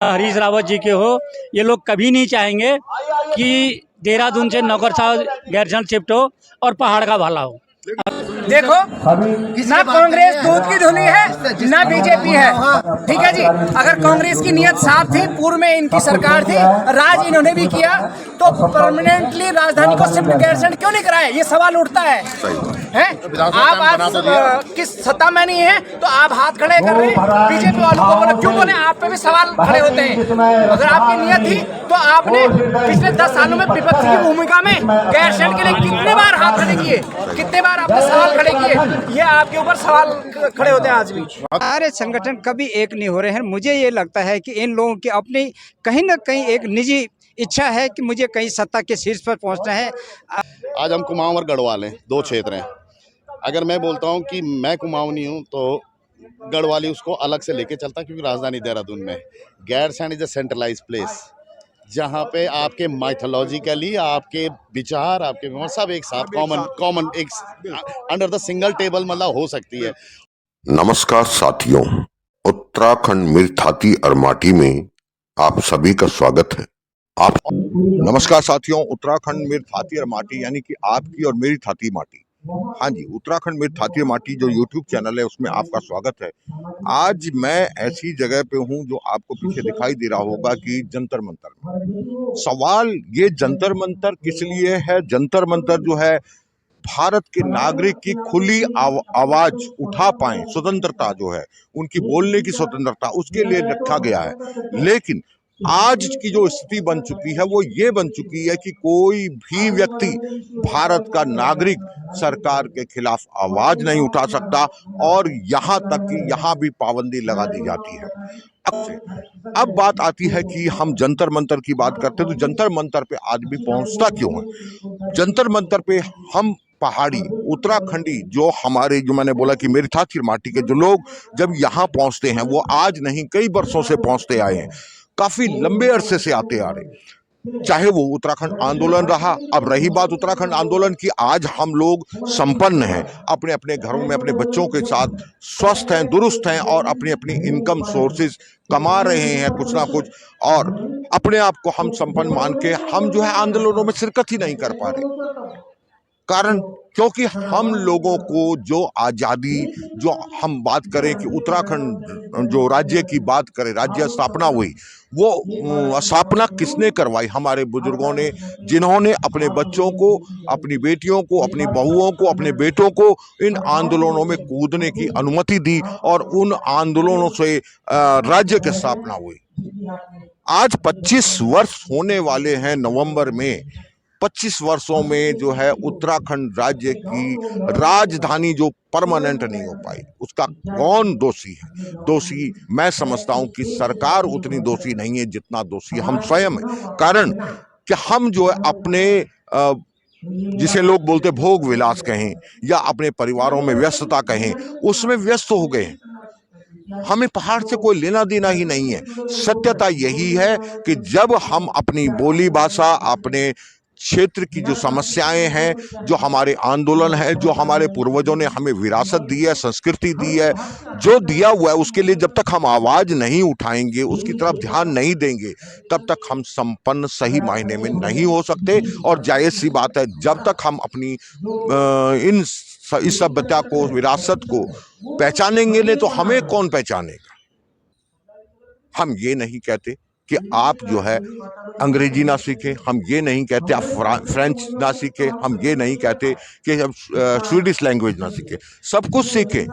हरीश रावत जी के हो, ये लोग कभी नहीं चाहेंगे कि देहरादून से नौकरशाह गैरसैंण शिफ्ट हो और पहाड़ का भला हो। देखो, ना कांग्रेस दूध की धुली है ना बीजेपी है, ठीक है जी। अगर कांग्रेस की नीयत साफ थी, पूर्व में इनकी सरकार थी, राज इन्होंने भी किया, तो परमानेंटली राजधानी को शिफ्ट गैरसैंण क्यों नहीं कराया, ये सवाल उठता है। आप आज किस सत्ता में नहीं है तो आप हाथ खड़े कर रहे हैं बीजेपी वालों को, बोला क्यों बोले, आप पे भी सवाल खड़े होते हैं। अगर आपकी नीयत थी तो आपने पिछले 10 सालों में विपक्ष की भूमिका में गैरसैंण के लिए कितने बार हाथ खड़े किए, कितने बार आपने सवाल खड़े किए, ये आपके ऊपर सवाल खड़े होते हैं आज भी। सारे संगठन कभी एक नहीं हो रहे हैं। मुझे ये लगता है कि इन लोगों की अपनी कहीं ना कहीं एक निजी इच्छा है कि मुझे कहीं सत्ता के शीर्ष पर पहुंचना है। आज हम कुमाऊं और गढ़वाल हैं, दो क्षेत्र हैं। अगर मैं बोलता हूं कि मैं कुमाऊनी हूं तो गढ़वाली उसको अलग से लेके चलता, क्योंकि राजधानी देहरादून में Gairsain is a centralised place, जहाँ पे आपके माइथोलॉजिकली आपके विचार, आपके सब एक साथ कॉमन एक अंडर द सिंगल टेबल मतलब हो सकती है। नमस्कार साथियों, उत्तराखंड मिरथाती अरमाटी में आप सभी का स्वागत है। नमस्कार साथियों, उत्तराखंड मिरथाती अरमाटी यानी कि आपकी और मेरी थाती माटी। हाँ जी, उत्तराखंड मिरथाती अरमाटी जो यूट्यूब चैनल है उसमें आपका स्वागत है। आज मैं ऐसी जगह पे हूँ जो आपको पीछे दिखाई दे रहा होगा कि जंतर मंतर में। सवाल ये जंतर मंतर किस लिए है? जंतर मंतर जो है भारत के नागरिक की खुली आवाज उठा पाए, स्वतंत्रता जो है उनकी बोलने की स्वतंत्रता, उसके लिए रखा गया है। लेकिन आज की जो स्थिति बन चुकी है वो ये बन चुकी है कि कोई भी व्यक्ति, भारत का नागरिक सरकार के खिलाफ आवाज नहीं उठा सकता, और यहाँ तक कि यहाँ भी पाबंदी लगा दी जाती है। अब बात आती है कि हम जंतर मंतर की बात करते हैं, तो जंतर मंतर पे आदमी पहुंचता क्यों है? जंतर मंतर पे हम पहाड़ी उत्तराखंडी जो हमारे, जो मैंने बोला कि मिरथाती अरमाटी के जो लोग जब यहाँ पहुंचते हैं, वो आज नहीं कई वर्षों से पहुंचते आए हैं, काफी लंबे अरसे से आते आ रहे। चाहे वो उत्तराखंड आंदोलन रहा, अब रही बात उत्तराखंड आंदोलन की, आज हम लोग संपन्न हैं, अपने अपने घरों में अपने बच्चों के साथ स्वस्थ हैं, दुरुस्त हैं, और अपनी अपनी इनकम सोर्सेज कमा रहे हैं कुछ ना कुछ, और अपने आप को हम संपन्न मान के हम जो है आंदोलनों में शिरकत ही नहीं कर पा रहे। कारण क्योंकि हम लोगों को जो आज़ादी, जो हम बात करें कि उत्तराखंड जो राज्य की बात करें, राज्य स्थापना हुई, वो स्थापना किसने करवाई? हमारे बुजुर्गों ने, जिन्होंने अपने बच्चों को, अपनी बेटियों को, अपनी बहुओं को, अपने बेटों को इन आंदोलनों में कूदने की अनुमति दी, और उन आंदोलनों से राज्य की स्थापना हुई। आज 25 वर्ष होने वाले हैं नवंबर में। 25 वर्षों में जो है उत्तराखंड राज्य की राजधानी जो परमानेंट नहीं हो पाई, उसका कौन दोषी है? दोषी मैं समझता हूं कि सरकार उतनी दोषी नहीं है जितना दोषी हम स्वयं है। कारण कि हम जो है अपने जिसे लोग बोलते भोग विलास कहें या अपने परिवारों में व्यस्तता कहें, उसमें व्यस्त हो गए। हमें पहाड़ से कोई लेना देना ही नहीं है। सत्यता यही है कि जब हम अपनी बोली भाषा, अपने क्षेत्र की जो समस्याएं हैं, जो हमारे आंदोलन है, जो हमारे पूर्वजों ने हमें विरासत दी है, संस्कृति दी है, जो दिया हुआ है, उसके लिए जब तक हम आवाज नहीं उठाएंगे, उसकी तरफ ध्यान नहीं देंगे, तब तक हम संपन्न सही मायने में नहीं हो सकते। और जायज सी बात है, जब तक हम अपनी इस सभ्यता को, विरासत को पहचानेंगे नहीं, तो हमें कौन पहचानेगा? हम ये नहीं कहते कि आप जो है अंग्रेजी ना सीखें, हम ये नहीं कहते आप फ्रेंच ना सीखें, हम ये नहीं कहते कि आप स्वीडिश लैंग्वेज ना सीखें, सब कुछ सीखें।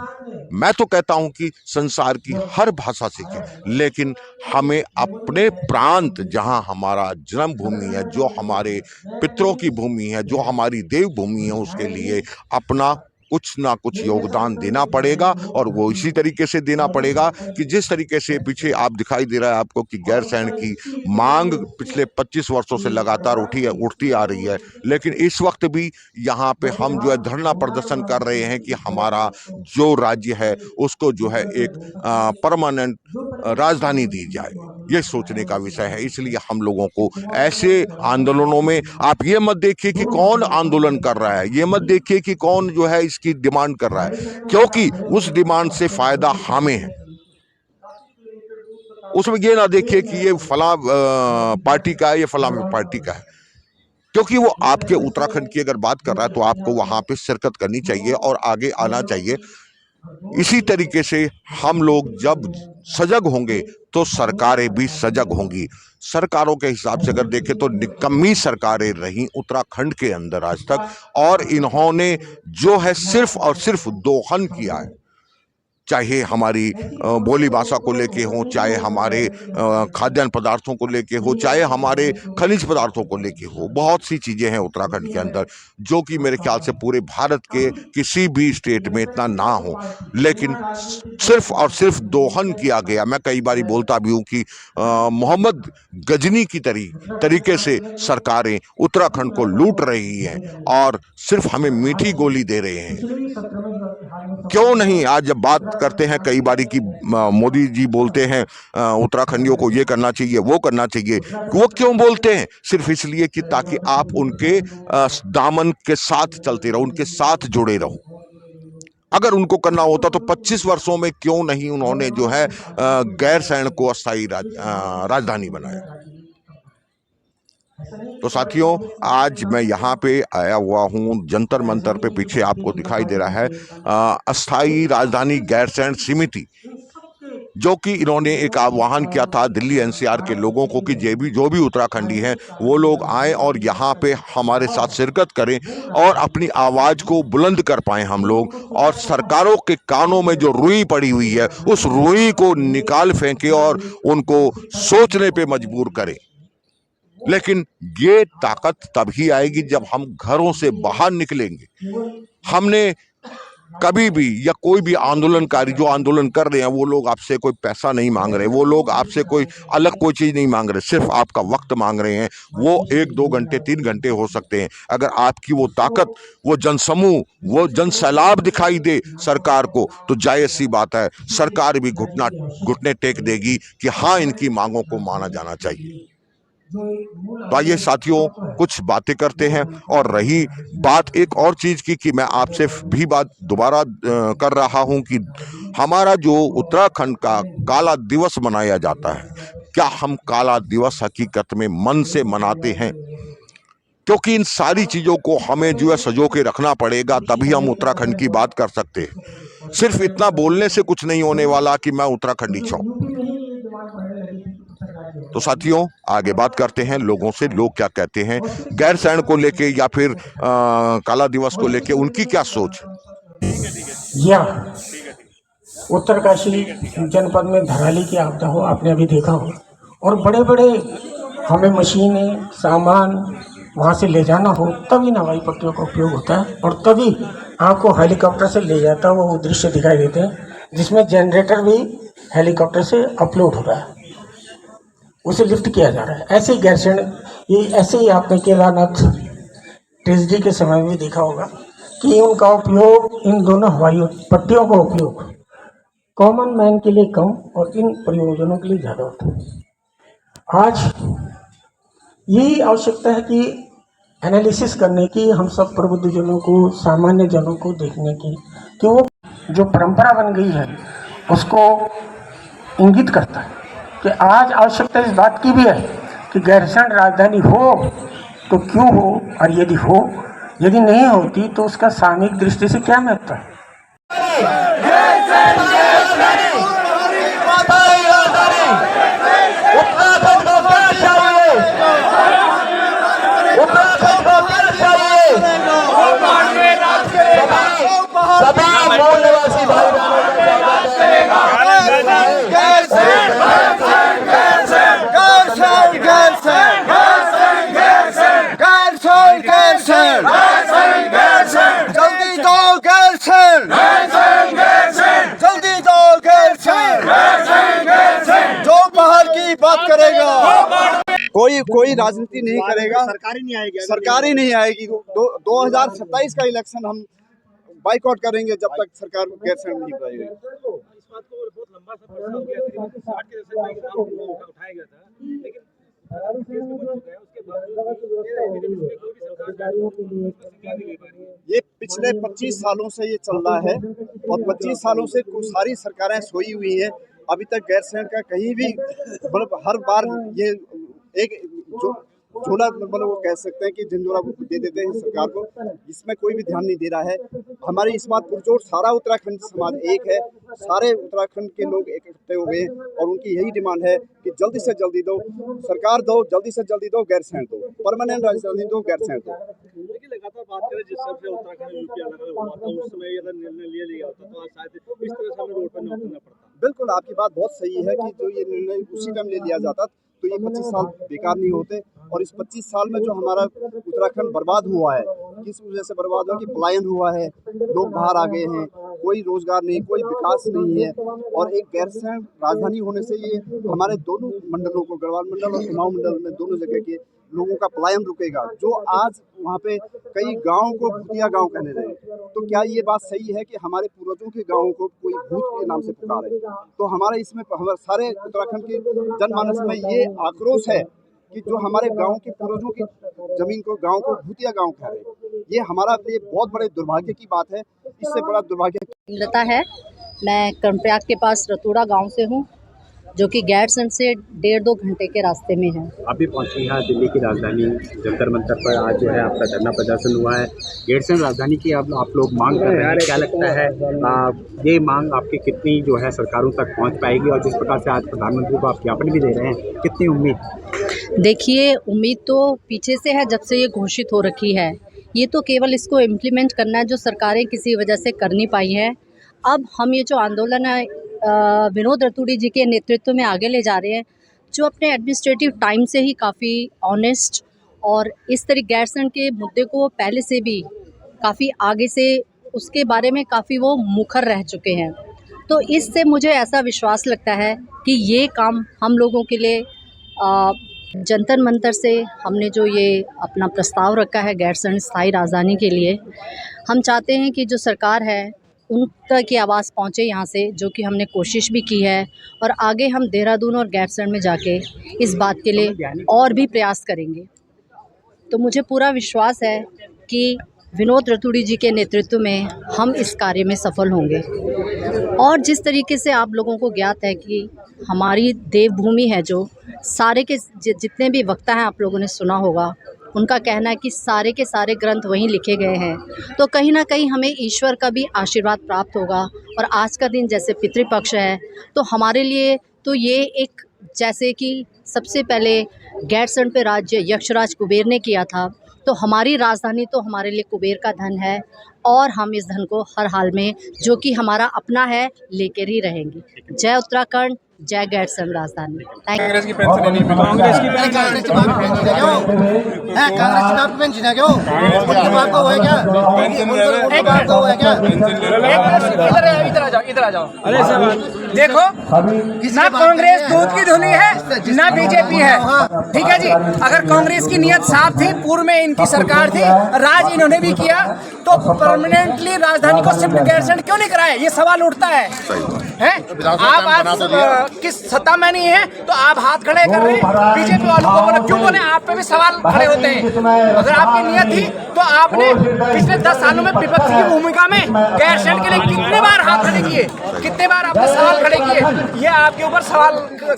मैं तो कहता हूं कि संसार की हर भाषा सीखें, लेकिन हमें अपने प्रांत, जहां हमारा जन्मभूमि है, जो हमारे पितरों की भूमि है, जो हमारी देव भूमि है, उसके लिए अपना कुछ ना कुछ योगदान देना पड़ेगा। और वो इसी तरीके से देना पड़ेगा कि जिस तरीके से पीछे आप दिखाई दे रहा है आपको कि गैरसैंण की मांग पिछले 25 वर्षों से लगातार उठती आ रही है, लेकिन इस वक्त भी यहाँ पे हम जो है धरना प्रदर्शन कर रहे हैं कि हमारा जो राज्य है उसको जो है एक परमानेंट राजधानी दी जाए। ये सोचने का विषय है। इसलिए हम लोगों को ऐसे आंदोलनों में, आप ये मत देखिए कि कौन आंदोलन कर रहा है, ये मत देखिए कि कौन जो है इसकी डिमांड कर रहा है, क्योंकि उस डिमांड से फायदा हमें है। उसमें ये ना देखिए कि ये फला पार्टी का है, ये फला पार्टी का है, क्योंकि वो आपके उत्तराखंड की अगर बात कर रहा है तो आपको वहां पे शिरकत करनी चाहिए और आगे आना चाहिए। इसी तरीके से हम लोग जब सजग होंगे तो सरकारें भी सजग होंगी। सरकारों के हिसाब से अगर देखें तो निकम्मी सरकारें रहीं उत्तराखंड के अंदर आज तक, और इन्होंने जो है सिर्फ और सिर्फ दोहन किया है, चाहे हमारी बोली भाषा को लेके हो, चाहे हमारे खाद्यान्न पदार्थों को लेके हो, चाहे हमारे खनिज पदार्थों को लेके हो। बहुत सी चीज़ें हैं उत्तराखंड के अंदर जो कि मेरे ख्याल से पूरे भारत के किसी भी स्टेट में इतना ना हो, लेकिन सिर्फ और सिर्फ दोहन किया गया। मैं कई बारी बोलता भी हूँ कि मोहम्मद गजनी की तरीके से सरकारें उत्तराखंड को लूट रही हैं और सिर्फ हमें मीठी गोली दे रहे हैं। क्यों नहीं आज जब बात करते हैं कई बारी कि मोदी जी बोलते हैं उत्तराखंडियों को ये करना चाहिए, वो करना चाहिए, वो क्यों बोलते हैं? सिर्फ इसलिए कि ताकि आप उनके दामन के साथ चलते रहो, उनके साथ जुड़े रहो। अगर उनको करना होता तो 25 वर्षों में क्यों नहीं उन्होंने जो है गैरसैंण को अस्थायी राजधानी बनाया। तो साथियों, आज मैं यहाँ पे आया हुआ हूँ जंतर मंतर पे, पीछे आपको दिखाई दे रहा है अस्थायी राजधानी गैरसैंण समिति, जो कि इन्होंने एक आह्वान किया था दिल्ली एनसीआर के लोगों को कि जो भी उत्तराखंडी हैं वो लोग आएँ और यहाँ पे हमारे साथ शिरकत करें और अपनी आवाज़ को बुलंद कर पाएँ हम लोग, और सरकारों के कानों में जो रुई पड़ी हुई है उस रुई को निकाल फेंके और उनको सोचने पे मजबूर करें। लेकिन ये ताकत तभी आएगी जब हम घरों से बाहर निकलेंगे। हमने कभी भी या कोई भी आंदोलनकारी जो आंदोलन कर रहे हैं वो लोग आपसे कोई पैसा नहीं मांग रहे, वो लोग आपसे कोई अलग कोई चीज़ नहीं मांग रहे, सिर्फ आपका वक्त मांग रहे हैं। वो 1-2 घंटे 3 घंटे हो सकते हैं। अगर आपकी वो ताकत, वो जनसमूह, वो जनसैलाब दिखाई दे सरकार को, तो जायज़ सी बात है सरकार भी घुटने टेक देगी कि हाँ, इनकी मांगों को माना जाना चाहिए। तो आइए साथियों, कुछ बातें करते हैं। और रही बात एक और चीज़ की कि मैं आपसे भी बात दोबारा कर रहा हूं कि हमारा जो उत्तराखंड का काला दिवस मनाया जाता है, क्या हम काला दिवस हकीकत में मन से मनाते हैं? क्योंकि इन सारी चीज़ों को हमें जो है सजो के रखना पड़ेगा, तभी हम उत्तराखंड की बात कर सकते हैं। सिर्फ इतना बोलने से कुछ नहीं होने वाला कि मैं उत्तराखंडी छूं। तो साथियों, आगे बात करते हैं लोगों से, लोग क्या कहते हैं गैरसैंण को लेके या फिर काला दिवस को लेके, उनकी क्या सोच है। या उत्तरकाशी जनपद में धराली की आपदा हो, आपने अभी देखा हो, और बड़े बड़े हमें मशीनें सामान वहाँ से ले जाना हो, तभी हवाई पट्टियों का उपयोग होता है और तभी आपको हेलीकॉप्टर से ले जाता है। वो दृश्य दिखाई देते हैं जिसमें जनरेटर भी हेलीकॉप्टर से अपलोड हो रहा है, उसे लिफ्ट किया जा रहा है। ऐसे ही गैरसैंण, ये ऐसे ही आपने केदारनाथ ट्रेजिडी के समय में देखा होगा कि उनका उपयोग, इन दोनों हवाई पट्टियों का उपयोग कॉमन मैन के लिए कम और इन प्रयोजनों के लिए ज़्यादा होता है। आज यही आवश्यकता है कि एनालिसिस करने की, हम सब प्रबुद्ध जनों को, सामान्य जनों को देखने की कि वो जो परंपरा बन गई है उसको इंगित करता है कि आज आवश्यकता इस बात की भी है कि गैरसैंण राजधानी हो तो क्यों हो, और यदि हो, यदि नहीं होती तो उसका सामयिक दृष्टि से क्या महत्व है। कोई राजनीति नहीं करेगा, सरकार ही नहीं आएगी। 2027 का इलेक्शन हम बाइकआउट करेंगे जब तक सरकार गैरसैंण नहीं पाएगी। ये पिछले 25 सालों से ये चल रहा है और 25 सालों से सारी सरकारें सोई हुई हैं। अभी तक गैरसैंण का कहीं भी मतलब हर बार ये एक जो झोला मतलब वो कह सकते हैं कि झंझोला दे देते हैं सरकार को, इसमें कोई भी ध्यान नहीं दे रहा है। हमारी इस बात पुरजोर सारा उत्तराखंड समाज एक है, सारे उत्तराखंड के लोग इकट्ठे हो गए हैं और उनकी यही डिमांड है कि जल्दी से जल्दी दो सरकार, दो जल्दी से जल्दी दो गैरसैंण दो, परमानेंट राजधानी दो गैरसैंण दो। देखिए लगातार बात करें जिस तरह से उत्तराखंड यूपी अलग अलग हुआ था, उस समय अगर निर्णय लिया गया होता तो आज शायद इस तरह से हमें रोड पर न उतरना पड़ता। बिल्कुल आपकी बात बहुत सही है कि जो ये निर्णय उसी टाइम ले लिया जाता तो ये 25 साल बेकार नहीं होते। और इस 25 साल में जो हमारा उत्तराखंड बर्बाद हुआ है, किस वजह से बर्बाद हुआ कि पलायन हुआ है, लोग बाहर आ गए हैं, कोई रोजगार नहीं, कोई विकास नहीं है। और एक गैरसैंण राजधानी होने से ये हमारे दोनों मंडलों को, गढ़वाल मंडल और कुमाऊं मंडल में दोनों जगह के लोगों का पलायन रुकेगा। जो आज वहाँ पे कई गाँव को भूतिया गाँव कहने लगे, तो क्या ये बात सही है कि हमारे पूर्वजों के गाँवों को कोई भूत के नाम से पुकारे? तो हमारे इसमें हमारे सारे उत्तराखंड के जनमानस में ये आक्रोश है कि जो हमारे गाँव के पूर्वजों की जमीन को, गाँव को भूतिया गाँव कह रहे, ये हमारा लिए बहुत बड़े दुर्भाग्य की बात है। इससे बड़ा दुर्भाग्य लता है। मैं कर्णप्रयाग के पास रतूड़ा गांव से हूं, जो कि गैरसैंण से 1.5-2 घंटे के रास्ते में है। अभी पहुंचे हैं दिल्ली की राजधानी जंतर मंतर पर। आज जो है आपका धरना प्रदर्शन हुआ है। गैरसैंण राजधानी की आप लोग मांग कर रहे हैं, क्या लगता है ये मांग आपकी कितनी जो है सरकारों तक पहुंच पाएगी? और जिस प्रकार से आज प्रधानमंत्री को आप ज्ञापन भी दे रहे हैं, कितनी उम्मीद? देखिए, उम्मीद तो पीछे से है, जब से ये घोषित हो रखी है। ये तो केवल इसको इम्प्लीमेंट करना है जो सरकारें किसी वजह से कर नहीं पाई हैं। अब हम ये जो आंदोलन है विनोद रतूड़ी जी के नेतृत्व में आगे ले जा रहे हैं, जो अपने एडमिनिस्ट्रेटिव टाइम से ही काफ़ी ऑनेस्ट और इस तरह गैरसैंण के मुद्दे को पहले से भी काफ़ी आगे से उसके बारे में काफ़ी वो मुखर रह चुके हैं। तो इससे मुझे ऐसा विश्वास लगता है कि ये काम हम लोगों के लिए जंतर मंतर से हमने जो ये अपना प्रस्ताव रखा है गैरसैंण स्थायी राजधानी के लिए, हम चाहते हैं कि जो सरकार है उन तक की आवाज़ पहुँचे यहाँ से, जो कि हमने कोशिश भी की है। और आगे हम देहरादून और गैरसैंण में जाके इस बात के लिए और भी प्रयास करेंगे। तो मुझे पूरा विश्वास है कि विनोद रतूड़ी जी के नेतृत्व में हम इस कार्य में सफल होंगे। और जिस तरीके से आप लोगों को ज्ञात है कि हमारी देवभूमि है, जो सारे के जितने भी वक्ता हैं आप लोगों ने सुना होगा, उनका कहना है कि सारे के सारे ग्रंथ वहीं लिखे गए हैं। तो कहीं ना कहीं हमें ईश्वर का भी आशीर्वाद प्राप्त होगा। और आज का दिन जैसे पितृपक्ष है, तो हमारे लिए तो ये एक, जैसे कि सबसे पहले गैरसैंण पे राज्य यक्षराज कुबेर ने किया था, तो हमारी राजधानी तो हमारे लिए कुबेर का धन है। और हम इस धन को हर हाल में, जो कि हमारा अपना है, लेकर ही रहेंगे। जय उत्तराखंड, जय गैरसैंण राजधानी। कांग्रेस की पेंशन नहीं मिली, कांग्रेस की इधर आ जाओ। अरे देखो, ना कांग्रेस दूध की धुली है, ना बीजेपी है, ठीक है जी। अगर कांग्रेस की नीयत साफ थी, पूर्व में इनकी सरकार थी, राज इन्होंने भी किया, तो परमानेंटली राजधानी को शिफ्ट गैरसैंण क्यों नहीं कराया? ये सवाल उठता है। आप आज किस सत्ता में नहीं है तो आप हाथ खड़े कर रहे हैं बीजेपी वालों को, बोले क्यों बोले? आप पे भी सवाल खड़े होते हैं। अगर आपकी नीयत थी तो आपने पिछले 10 सालों में विपक्ष की भूमिका में गैरसैंण के लिए कितने बार हाथ खड़े किए, कितने बार आपने सवाल खड़े किए? ये आपके ऊपर सवाल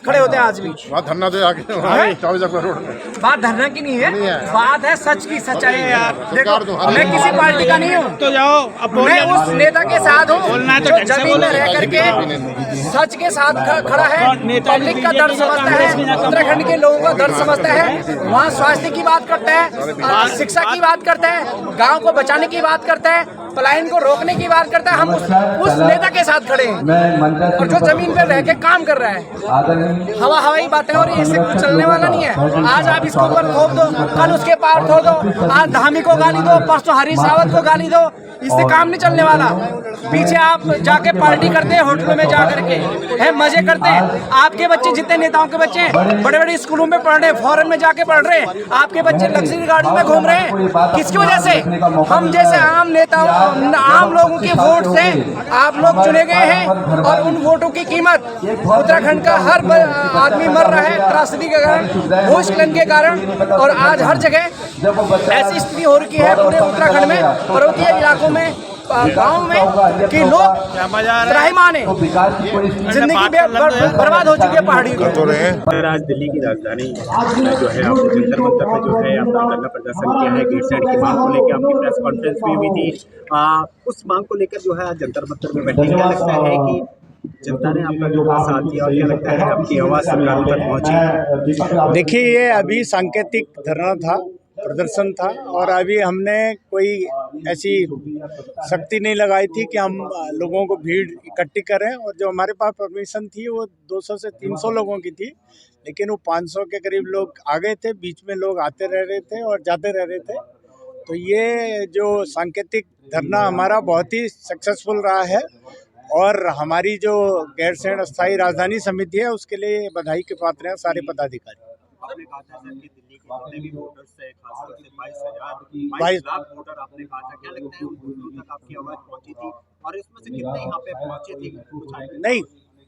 खड़े होते हैं आज भी। धरना दे आगे 24 रोड में बात धरना की नहीं है, बात है सच की। सच्चाई है यार। देखो, मैं किसी पार्टी का नहीं हूँ, तो जाओ, मैं उस नेता के साथ हूँ जो जमीन में रह करके सच के साथ खड़ा है, पब्लिक का दर्द समझता है, उत्तराखंड के लोगों का दर्द समझता है। वहाँ स्वास्थ्य की बात करता है, शिक्षा की बात करता है, गांव को बचाने की बात करता है, पलायन को रोकने की बात करता है। हम उस नेता के साथ खड़े हैं, और जो जमीन पे रह के काम कर रहा है। हवाई बातें और इससे कुछ चलने वाला नहीं है। आज आप इसको ऊपर थोप दो, कल उसके पार थोप दो, आज धामी को गाली दो, परसों हरीश रावत को गाली दो, इससे काम नहीं चलने वाला। पीछे आप जाके पार्टी करते हैं, होटलों में जा करके है मजे करते हैं। आपके बच्चे, जितने नेताओं के बच्चे हैं, बड़े बड़े स्कूलों में पढ़ रहे हैं, फॉरेन में जाके पढ़ रहे हैं, आपके बच्चे लग्जरी गाड़ी में घूम रहे हैं। किसकी वजह से? हम जैसे आम नेताओं, आम लोगों के वोट से आप लोग चुने गए हैं, और उन वोटों की कीमत उत्तराखंड का हर आदमी मर रहा है त्रासदी के कारण, भूस्खलन के कारण। और आज हर जगह ऐसी स्थिति हो रखी है पूरे उत्तराखंड में, पर्वतीय इलाकों में गांव में कि लोग त्राहिमाम है, जिंदगी बर्बाद हो चुकी है पहाड़ियों की। आज दिल्ली की राजधानी जो है आपने जंतर मंतर पर जो है अपना धरना प्रदर्शन किया है, गेट साइड की मांग को लेकर आपकी प्रेस कॉन्फ्रेंस भी हुई थी। उस मांग को लेकर जो है जंतर मंतर में बैठे, क्या लगता है कि जनता ने आपका जो साथ दिया और क्या लगता है आपकी आवाज़ सरकारों तक पहुँची? देखिए, ये अभी सांकेतिक धरना था, प्रदर्शन था, और अभी हमने कोई ऐसी शक्ति नहीं लगाई थी कि हम लोगों को भीड़ इकट्ठी करें, और जो हमारे पास परमिशन थी वो 200 से 300 लोगों की थी, लेकिन वो 500 के करीब लोग आ गए थे, बीच में लोग आते रह रहे थे और जाते रह रहे थे। तो ये जो सांकेतिक धरना हमारा बहुत ही सक्सेसफुल रहा है, और हमारी जो गैरसैंण अस्थायी राजधानी समिति है उसके लिए बधाई के पात्र हैं सारे पदाधिकारी। आपने कहा था सर कि दिल्ली के जितने भी वोटर्स है, खासतौर से 22 लाख वोटर आपने कहा था, क्या लगता है उन वोटरों तक आपकी आवाज़ पहुंची थी और इसमें से कितने यहाँ पे पहुंचे थे? नहीं,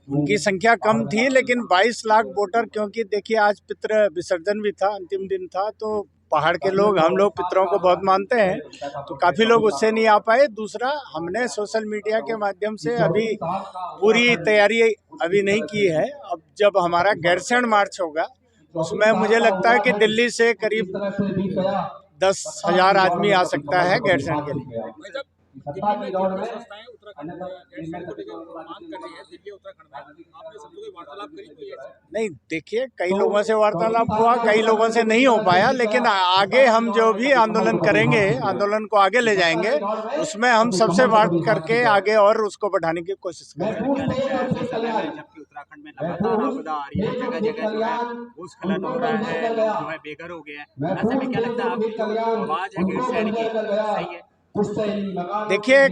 उनकी संख्या कम थी, लेकिन 22 लाख वोटर, क्योंकि देखिए आज पितृ विसर्जन भी था, अंतिम दिन था, तो पहाड़ के लोग, हम लोग पितरों को बहुत मानते हैं, तो काफ़ी लोग उससे नहीं आ पाए। दूसरा, हमने सोशल मीडिया के माध्यम से अभी पूरी तैयारी अभी नहीं की है। अब जब हमारा गैरसैंण मार्च होगा उसमें मुझे लगता है कि दिल्ली से करीब 10,000 आदमी आ सकता है गैरसैंण के लिए। नहीं, देखिए, कई लोगों से वार्तालाप हुआ, कई लोगों से नहीं हो पाया, लेकिन आगे हम जो भी आंदोलन करेंगे, आंदोलन को आगे ले जाएंगे, उसमें हम सबसे बात करके आगे और उसको बढ़ाने की कोशिश करेंगे। जबकि उत्तराखंड में लगातार आपदा आ रही है, जगह जगह जो है भूस्खलन हो रहा है, लोग जो है बेघर हो गए हैं, ऐसे में क्या लगता है आपकी जो आवाज़ है गैरसैंण की सही है? देखिए,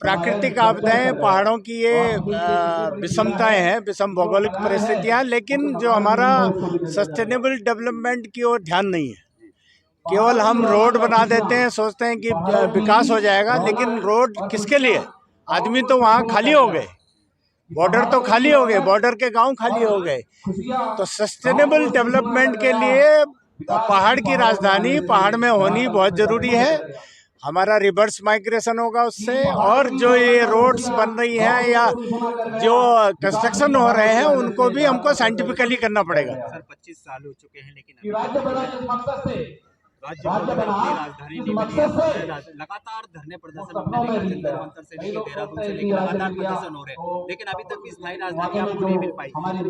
प्राकृतिक आपदाएं, पहाड़ों की ये विषमताएं हैं, विषम भौगोलिक परिस्थितियां, लेकिन जो हमारा सस्टेनेबल डेवलपमेंट की ओर ध्यान नहीं है। केवल हम रोड बना देते हैं, सोचते हैं कि विकास हो जाएगा, लेकिन रोड किसके लिए? आदमी तो वहाँ खाली हो गए, बॉर्डर तो खाली हो गए, बॉर्डर के गांव खाली हो गए। तो सस्टेनेबल डेवलपमेंट के लिए पहाड़ की राजधानी पहाड़ में होनी बहुत ज़रूरी है। हमारा रिवर्स माइग्रेशन होगा उससे, और जो ये रोड्स बन रही हैं या जो कंस्ट्रक्शन हो रहे हैं उनको भी हमको साइंटिफिकली करना पड़ेगा। सर 25 साल हो चुके हैं, लेकिन राज्य राजधानी नहीं बनी है, लगातार धरने प्रदर्शन होने लगे, जंतर मंतर से लेकर देहरादून से लेकर लगातार प्रदर्शन हो रहे हैं, लेकिन अभी तक भी स्थायी राजधानी आपको नहीं मिल पाई।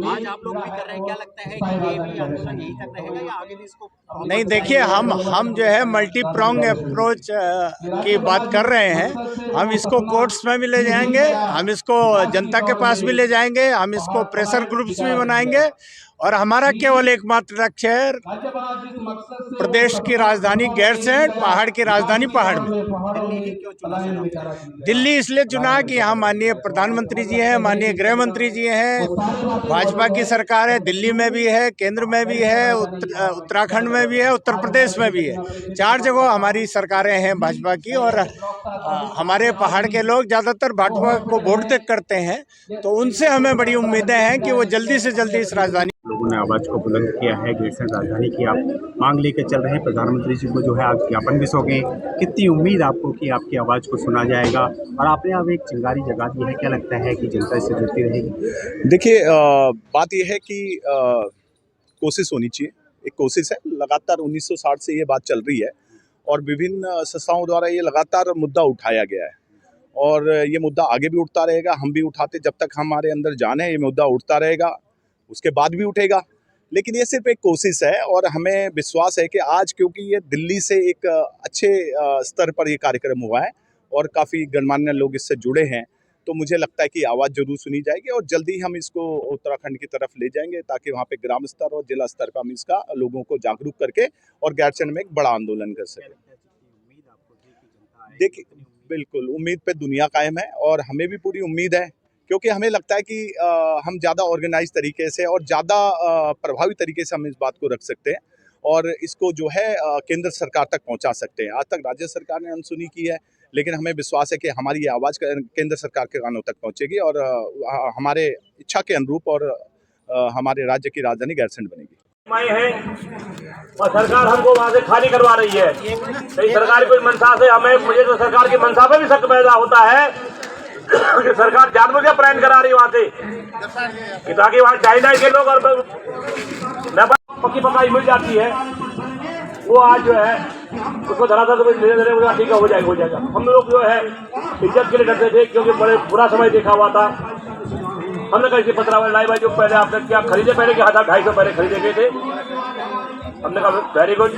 आज आप लोग भी कर रहे हैं, क्या लगता है कि ये भी आंदोलन यहीं तक रहेगा या आगे भी इसको? नहीं, देखिए, हम जो है मल्टी प्रोंग अप्रोच की बात कर रहे हैं। हम इसको कोर्ट्स में भी ले जाएंगे, हम इसको जनता के पास भी ले जाएंगे, हम इसको प्रेशर ग्रुप्स भी बनाएंगे, और हमारा केवल एकमात्र लक्ष्य है प्रदेश की राजधानी गैरसैंण, पहाड़ की राजधानी पहाड़ में। दिल्ली इसलिए चुना कि यहाँ माननीय प्रधानमंत्री जी हैं, माननीय गृह मंत्री जी हैं, भाजपा की सरकार है, दिल्ली में भी है, केंद्र में भी है, उत्तराखंड में भी है, उत्तर प्रदेश में भी है। 4 जगह हमारी सरकारें हैं भाजपा की, और हमारे पहाड़ के लोग ज़्यादातर भाजपा को वोट करते हैं, तो उनसे हमें बड़ी उम्मीदें हैं कि वो जल्दी से जल्दी इस राजधानी। लोगों ने आवाज़ को बुलंद किया है, गैरसैंण राजधानी की आप मांग लेकर चल रहे हैं, प्रधानमंत्री जी को जो है आप ज्ञापन भी सौंपे। कितनी उम्मीद आपको कि आपकी आवाज़ को सुना जाएगा, और आपने अब एक चिंगारी जगा दी है, क्या लगता है कि जनता इससे जुड़ती रहेगी? देखिए, बात यह है कि कोशिश होनी चाहिए, एक कोशिश है, लगातार 1960 से ये बात चल रही है, और विभिन्न संस्थाओं द्वारा ये लगातार मुद्दा उठाया गया है, और ये मुद्दा आगे भी उठता रहेगा। हम भी उठाते, जब तक हमारे अंदर जान है ये मुद्दा उठता रहेगा, उसके बाद भी उठेगा। लेकिन ये सिर्फ एक कोशिश है, और हमें विश्वास है कि आज, क्योंकि ये दिल्ली से एक अच्छे स्तर पर ये कार्यक्रम हुआ है और काफ़ी गणमान्य लोग इससे जुड़े हैं, तो मुझे लगता है कि आवाज़ जरूर सुनी जाएगी, और जल्दी हम इसको उत्तराखंड की तरफ ले जाएंगे, ताकि वहाँ पे ग्राम स्तर और जिला स्तर पर हम इसका लोगों को जागरूक करके और गैरसैंण में एक बड़ा आंदोलन कर सकें। देखिए, बिल्कुल उम्मीद पे दुनिया कायम है, और हमें भी पूरी उम्मीद है, क्योंकि हमें लगता है कि हम ज़्यादा ऑर्गेनाइज तरीके से और ज़्यादा प्रभावी तरीके से हम इस बात को रख सकते हैं, और इसको जो है केंद्र सरकार तक पहुंचा सकते हैं। आज तक राज्य सरकार ने अनसुनी की है, लेकिन हमें विश्वास है कि हमारी ये आवाज़ केंद्र सरकार के कानों तक पहुंचेगी, और हमारे इच्छा के अनुरूप और हमारे राज्य की राजधानी गैरसैंण बनेगी। है और सरकार हमको वहाँ से खाली करवा रही है। नहीं सरकारी कोई मंशा से मुझे तो सरकार की मंशा पे भी शक पैदा होता है कि सरकार जानबूझ के प्लान करा रही है वहाँ से कि ताकि वहाँ चाइना के लोग और पक्की पकाई मिल जाती है वो आज जो है उसको धराधर तो धीरे धीरे ठीक है हो जाएगा। हम लोग जो है इज्जत के लिए डरते थे क्योंकि बड़े बुरा समय देखा हुआ था। हमने कहा पत्रावल लाई भाई जो पहले आपने क्या खरीदे पहले कि 250 पहले खरीदे गए थे। हमने कहा वेरी गुड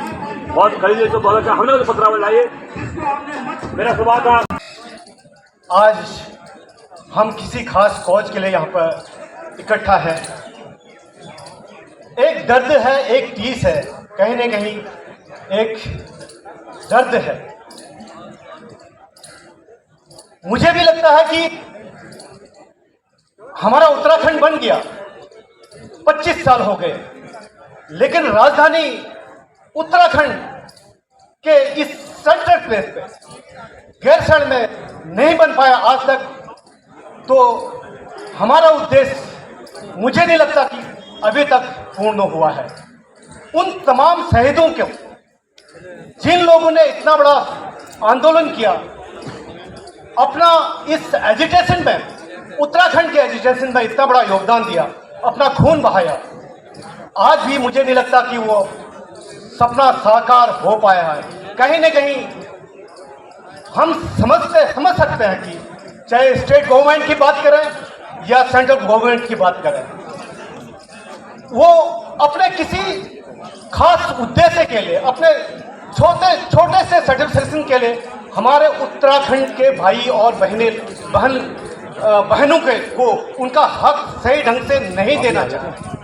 बहुत खरीदे तो बहुत अच्छा। हमने तो पत्रावल लाइए मेरा स्वभाव था। आज हम किसी खास कॉज के लिए यहाँ पर इकट्ठा है। एक दर्द है एक टीस है, कहीं न कहीं एक दर्द है। मुझे भी लगता है कि हमारा उत्तराखंड बन गया 25 साल हो गए, लेकिन राजधानी उत्तराखंड के इस सेंट्रल प्लेस पे गैरसैंण में नहीं बन पाया आज तक। तो हमारा उद्देश्य मुझे नहीं लगता कि अभी तक पूर्ण हुआ है। उन तमाम शहीदों को जिन लोगों ने इतना बड़ा आंदोलन किया, अपना इस एजिटेशन में, उत्तराखंड के एजिटेशन में इतना बड़ा योगदान दिया, अपना खून बहाया, आज भी मुझे नहीं लगता कि वो सपना साकार हो पाया है। कहीं न कहीं हम समझ सकते हैं कि चाहे स्टेट गवर्नमेंट की बात करें या सेंट्रल गवर्नमेंट की बात करें, वो अपने किसी खास उद्देश्य के लिए, अपने छोटे से सेटिस्फेक्शन के लिए हमारे उत्तराखंड के भाई और बहनों को उनका हक सही ढंग से नहीं देना चाहते।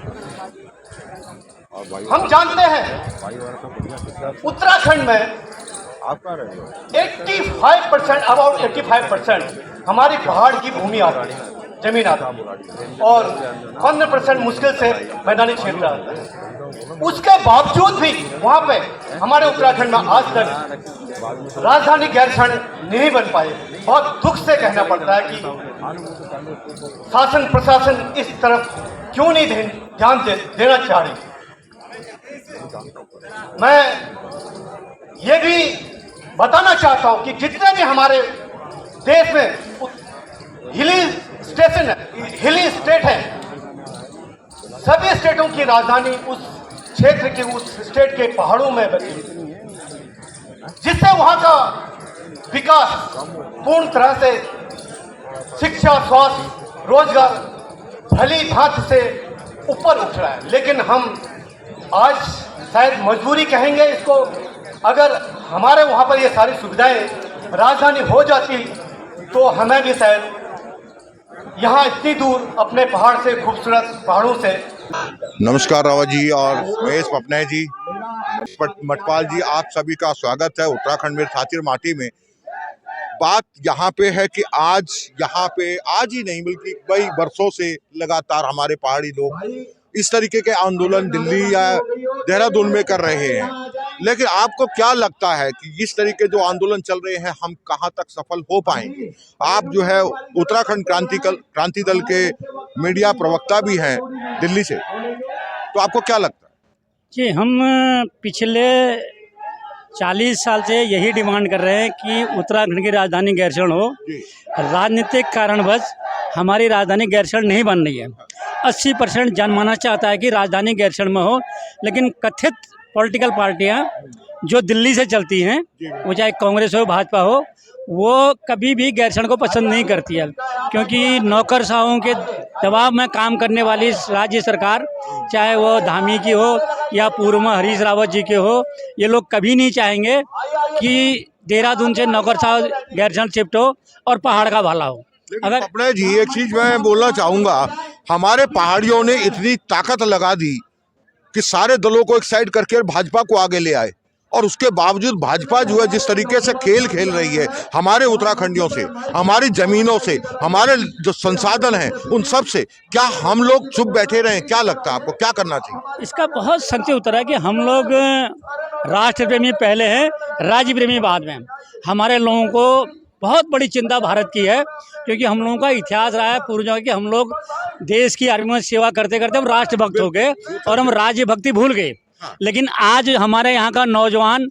हम जानते हैं उत्तराखंड में 85% अबाउट 85% हमारी पहाड़ की भूमि आती है, जमीन आता है, और 15% मुश्किल से मैदानी क्षेत्र आता है। उसके बावजूद भी वहाँ पे हमारे उत्तराखंड में आज तक राजधानी गैरसैंण नहीं बन पाए। बहुत दुख से कहना पड़ता है कि शासन प्रशासन इस तरफ क्यों नहीं ध्यान देना चाह रही। मैं ये भी बताना चाहता हूँ कि जितने भी हमारे देश में हिली स्टेट है, सभी स्टेटों की राजधानी उस क्षेत्र के, उस स्टेट के पहाड़ों में बनी, जिससे वहाँ का विकास पूर्ण तरह से शिक्षा, स्वास्थ्य, रोजगार भली भांति से ऊपर उठ रहा है। लेकिन हम आज शायद मजबूरी कहेंगे इसको, अगर हमारे वहाँ पर ये सारी सुविधाएं राजधानी हो जाती तो हमें भी शायद यहाँ इतनी दूर अपने पहाड़ से, खूबसूरत पहाड़ों से। नमस्कार रावत जी और महेश पटनायक जी, मटपाल जी, आप सभी का स्वागत है उत्तराखंड में थातिर माटी में। बात यहाँ पे है कि आज यहाँ पे आज ही नहीं बल्कि कई वर्षों से लगातार हमारे पहाड़ी लोग इस तरीके के आंदोलन दिल्ली या देहरादून में कर रहे हैं, लेकिन आपको क्या लगता है कि इस तरीके जो आंदोलन चल रहे हैं हम कहां तक सफल हो पाएंगे? आप जो है उत्तराखंड क्रांति दल के मीडिया प्रवक्ता भी हैं दिल्ली से, तो आपको क्या लगता है? जी, हम पिछले 40 साल से यही डिमांड कर रहे हैं कि उत्तराखंड की राजधानी गैरसैंण हो। राजनीतिक कारणवश हमारी राजधानी गैरसैंण नहीं बन रही है। 80% जनमानस चाहता है कि राजधानी गैरसैंण में हो, लेकिन कथित पॉलिटिकल पार्टियां जो दिल्ली से चलती हैं, वो चाहे कांग्रेस हो भाजपा हो, वो कभी भी गैरसैंण को पसंद नहीं करती है, क्योंकि नौकरशाहों के दबाव में काम करने वाली राज्य सरकार, चाहे वो धामी की हो या पूर्व में हरीश रावत जी के हो, ये लोग कभी नहीं चाहेंगे कि देहरादून से नौकरशाह गैरसैंण शिफ्ट हो और पहाड़ का भला हो। अगर अपने जी एक चीज मैं बोलना चाहूँगा, हमारे पहाड़ियों ने इतनी ताकत लगा दी कि सारे दलों को एक साइड करके भाजपा को आगे ले आए, और उसके बावजूद भाजपा जो है जिस तरीके से खेल खेल रही है हमारे उत्तराखंडियों से, हमारी जमीनों से, हमारे जो संसाधन हैं उन सब से, क्या हम लोग चुप बैठे रहे? क्या लगता है आपको, क्या करना चाहिए? इसका बहुत संक्षिप्त उत्तर है कि हम लोग राष्ट्र प्रेमी पहले हैं, राज्य प्रेमी बाद में। हमारे लोगों को बहुत बड़ी चिंता भारत की है, क्योंकि हम लोगों का इतिहास रहा है पूर्वजों कि हम लोग देश की आर्मी में सेवा करते करते हम राष्ट्रभक्त हो गए और हम राज्य भक्ति भूल गए। लेकिन आज हमारे यहाँ का नौजवान,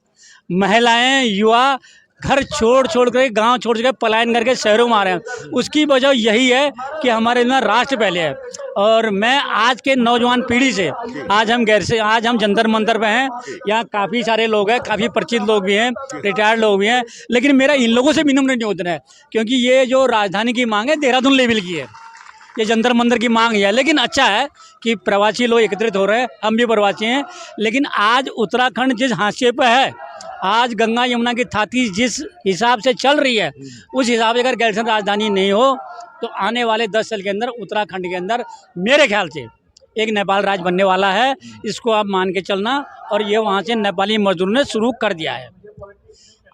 महिलाएं, युवा घर छोड़ कर, गांव छोड़ के पलायन करके शहरों में आ रहे हैं। उसकी वजह यही है कि हमारे यहाँ राष्ट्र पहले है। और मैं आज के नौजवान पीढ़ी से आज हम जंतर मंतर पे हैं। यहाँ काफ़ी सारे लोग हैं, काफ़ी परिचित लोग भी हैं, रिटायर्ड लोग भी हैं, लेकिन मेरा इन लोगों से विनम्र निवेदन है, क्योंकि ये जो राजधानी की मांग है देहरादून लेवल की है, ये जंतर मंतर की मांग है। लेकिन अच्छा है कि प्रवासी लोग एकत्रित हो रहे हैं, हम भी प्रवासी हैं। लेकिन आज उत्तराखंड जिस हाशिए पे है, आज गंगा यमुना की थाती जिस हिसाब से चल रही है, उस हिसाब से अगर गैरसैंण राजधानी नहीं हो तो आने वाले 10 साल के अंदर उत्तराखंड के अंदर मेरे ख्याल से एक नेपाल राज्य बनने वाला है। इसको आप मान के चलना। और ये वहाँ से नेपाली मजदूरों ने शुरू कर दिया है।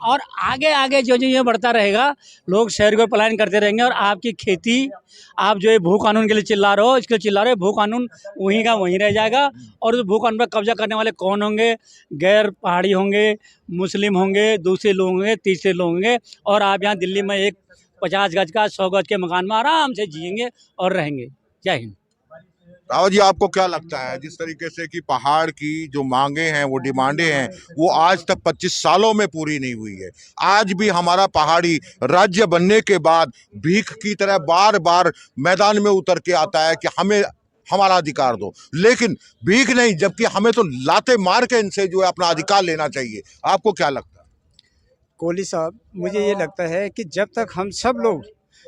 और आगे आगे जो ये बढ़ता रहेगा, लोग शहर को पलायन करते रहेंगे। और आपकी खेती, आप जो है भू कानून के लिए चिल्ला रहे हो, इसके लिए चिल्ला रहे हो, भू कानून वहीं का वहीं रह जाएगा। और उस भू कानून पर कब्जा करने वाले कौन होंगे? गैर पहाड़ी होंगे, मुस्लिम होंगे, दूसरे लोग होंगे, तीसरे लोग होंगे। और आप यहाँ दिल्ली में एक 50 गज का 100 गज के मकान में आराम से जिएंगे और रहेंगे। जय हिंद। रावत जी, आपको क्या लगता है, जिस तरीके से कि पहाड़ की जो मांगे हैं, वो डिमांडें हैं, वो आज तक 25 सालों में पूरी नहीं हुई है। आज भी हमारा पहाड़ी राज्य बनने के बाद भीख की तरह बार बार मैदान में उतर के आता है कि हमें हमारा अधिकार दो, लेकिन भीख नहीं, जबकि हमें तो लाते मार के इनसे जो है अपना अधिकार लेना चाहिए। आपको क्या लगता है? कोहली साहब, मुझे ये लगता है कि जब तक हम सब लोग,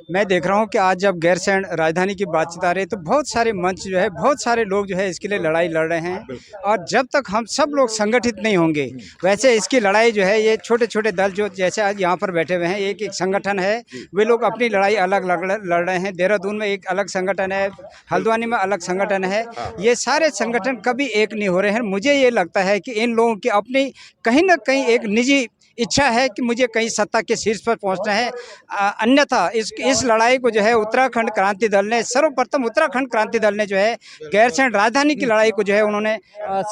मैं देख रहा हूँ कि आज जब गैरसैंण राजधानी की बातचीत आ रही है तो बहुत सारे मंच जो है, बहुत सारे लोग जो है इसके लिए लड़ाई लड़ रहे हैं। और जब तक हम सब लोग संगठित नहीं होंगे, वैसे इसकी लड़ाई जो है, ये छोटे छोटे दल जो जैसे आज यहाँ पर बैठे हुए हैं, एक एक संगठन है, वे लोग अपनी लड़ाई अलग लड़ रहे हैं। देहरादून में एक अलग संगठन है, हल्द्वानी में अलग संगठन है। ये सारे संगठन कभी एक नहीं हो रहे हैं। मुझे ये लगता है कि इन लोगों की अपनी कहीं ना कहीं एक निजी इच्छा है कि मुझे कहीं सत्ता के शीर्ष पर पहुंचना है। अन्यथा इस लड़ाई को जो है उत्तराखंड क्रांति दल ने, सर्वप्रथम उत्तराखंड क्रांति दल ने जो है गैरसैंण राजधानी की लड़ाई को जो है उन्होंने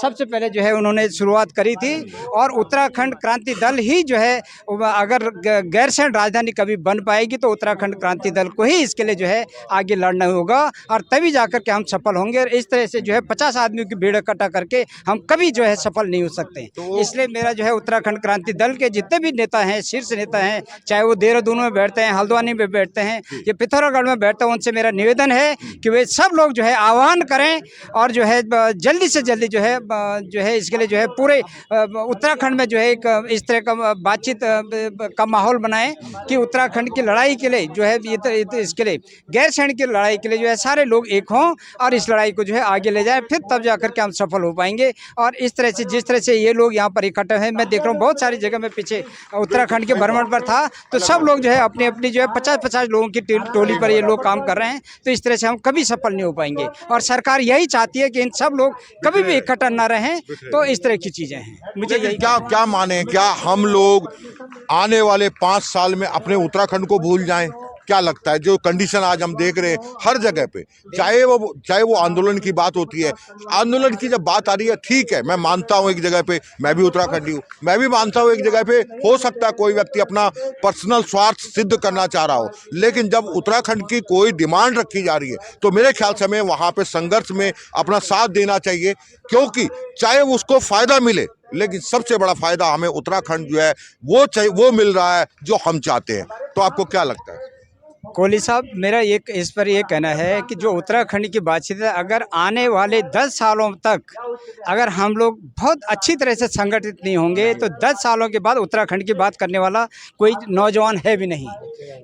सबसे पहले जो है उन्होंने शुरुआत करी थी। और उत्तराखंड क्रांति दल ही जो है, अगर गैरसैंण राजधानी कभी बन पाएगी तो उत्तराखंड क्रांति दल को ही इसके लिए जो है आगे लड़ना होगा, और तभी जाकर के हम सफल होंगे। और इस तरह से जो है 50 आदमियों की भीड़ इकट्ठा करके हम कभी जो है सफल नहीं हो सकते। इसलिए मेरा जो है उत्तराखंड क्रांति दल के जितने भी नेता हैं, शीर्ष नेता हैं, चाहे वो देहरादून में बैठते हैं, हल्द्वानी में बैठते हैं, ये पिथौरागढ़ में बैठते हैं, उनसे मेरा निवेदन है कि वे सब लोग जो है आह्वान करें और जो है जल्दी से जल्दी जो है इसके लिए जो है पूरे उत्तराखंड में जो है एक इस तरह का बातचीत का माहौल बनाएं कि उत्तराखंड की लड़ाई के लिए जो है इसके लिए गैरसैंण की लड़ाई के लिए जो है सारे लोग एक हों और इस लड़ाई को जो है आगे ले जाए, फिर तब जाकर के हम सफल हो पाएंगे। और इस तरह से जिस तरह से ये लोग यहाँ पर इकट्ठे हैं, मैं देख रहा हूँ बहुत सारी जगह में पीछे उत्तराखंड के भ्रमण पर था, तो सब लोग जो है अपनी अपनी जो है 50-50 लोगों की टोली पर ये लोग काम कर रहे हैं। तो इस तरह से हम कभी सफल नहीं हो पाएंगे, और सरकार यही चाहती है कि इन सब लोग कभी भी इकट्ठा ना रहें। तो इस तरह की चीजें हैं। मुझे यही क्या माने, क्या हम लोग आने वाले 5 साल में अपने उत्तराखंड को भूल जाएं? क्या लगता है, जो कंडीशन आज हम देख रहे हैं हर जगह पे, चाहे वो आंदोलन की बात होती है, आंदोलन की जब बात आ रही है, ठीक है, मैं मानता हूँ एक जगह पे, मैं भी उत्तराखंडी हूँ, मैं भी मानता हूँ एक जगह पे हो सकता है कोई व्यक्ति अपना पर्सनल स्वार्थ सिद्ध करना चाह रहा हो, लेकिन जब उत्तराखंड की कोई डिमांड रखी जा रही है तो मेरे ख्याल से हमें वहाँ पे संघर्ष में अपना साथ देना चाहिए, क्योंकि चाहे उसको फायदा मिले, लेकिन सबसे बड़ा फायदा हमें उत्तराखंड जो है वो मिल रहा है जो हम चाहते हैं। तो आपको क्या लगता है? कोहली साहब, मेरा इस पर ये कहना है कि जो उत्तराखंड की बातचीत है, अगर आने वाले 10 सालों तक अगर हम लोग बहुत अच्छी तरह से संगठित नहीं होंगे तो 10 सालों के बाद उत्तराखंड की बात करने वाला कोई नौजवान है भी नहीं।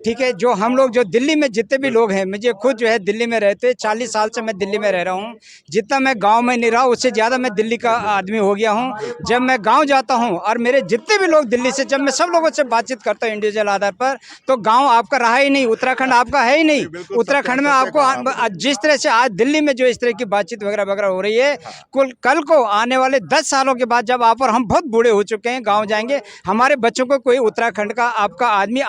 ठीक है, जो हम लोग जो दिल्ली में जितने भी लोग हैं, मुझे खुद जो है दिल्ली में रहते 40 साल से मैं दिल्ली में रह रहा हूँ, जितना मैं गाँव में नहीं रहा उससे ज़्यादा मैं दिल्ली का आदमी हो गया हूँ। जब मैं गाँव जाता हूँ और मेरे जितने भी लोग दिल्ली से, जब मैं सब लोगों से बातचीत करता हूँ इंडिविजुअल आधार पर, तो गाँव आपका रहा ही नहीं, उत्तराखंड आपका है ही नहीं। उत्तराखंड में आपको जिस तरह से आज दिल्ली में जो इस तरह की बातचीत वगैरह वगैरह हो रही है, कल को आने वाले 10 सालों के बाद जब आप और हम बहुत बूढ़े हो चुके हैं, गाँव जाएंगे, हमारे बच्चों को कोई उत्तराखंड का आपका आदमी